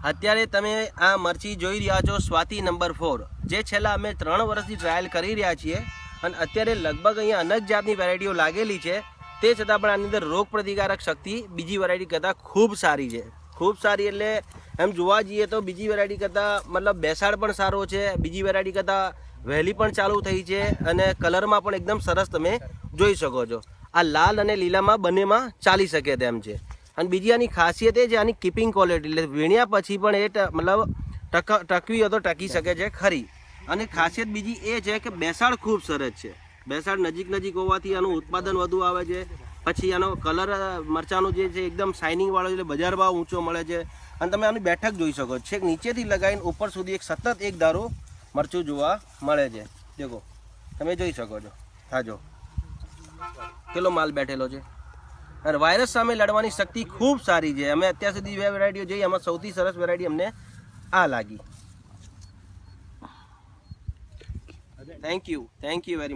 અત્યારે તમે આ મરચી જોઈ રહ્યા છો સ્વાતિ નંબર 4, જે છેલ્લા અમે 3 વર્ષથી ટ્રાયલ કરી રહ્યા છીએ અને અત્યારે લગભગ અહીંયા અનેક જાતની વેરાયટીઓ લાગેલી છે, તે છતાં પણ આની અંદર રોગ પ્રતિકારક શક્તિ બીજી વેરાયટી કરતાં ખૂબ સારી છે. ખૂબ સારી એટલે એમ જોવા જઈએ તો બીજી વેરાયટી કરતાં મતલબ બેસાડ પણ સારો છે, બીજી વેરાયટી કરતાં વહેલી પણ ચાલુ થઈ છે અને કલરમાં પણ એકદમ સરસ તમે જોઈ શકો છો. આ લાલ અને લીલામાં બંનેમાં ચાલી શકે તેમ છે. અને બીજી આની ખાસિયત એ છે આની કીપિંગ ક્વોલિટી, એટલે વીણ્યા પછી પણ એ મતલબ ટકવી હોય તો ટકી શકે છે ખરી. અને ખાસિયત બીજી એ છે કે બેસાડ ખૂબ સરસ છે. બેસાડ નજીક હોવાથી આનું ઉત્પાદન વધુ આવે છે. પછી આનો કલર મરચાંનો જે છે એકદમ શાઇનિંગ વાળો, એટલે બજાર ભાવ ઊંચો મળે છે. અને તમે આની બેઠક જોઈ શકો છો, છેક નીચેથી લગાવીને ઉપર સુધી સતત એક ધારો મરચું જોવા મળે છે. દેખો તમે જોઈ શકો છો, હા જો કેટલો માલ બેઠેલો છે. અને વાયરસ સામે લડવાની શક્તિ ખૂબ સારી છે. અમે અત્યાર સુધી બે વેરાયટીઓ જોઈ, એમાં સૌથી સરસ વેરાયટી અમને આ લાગી. Thank you very much.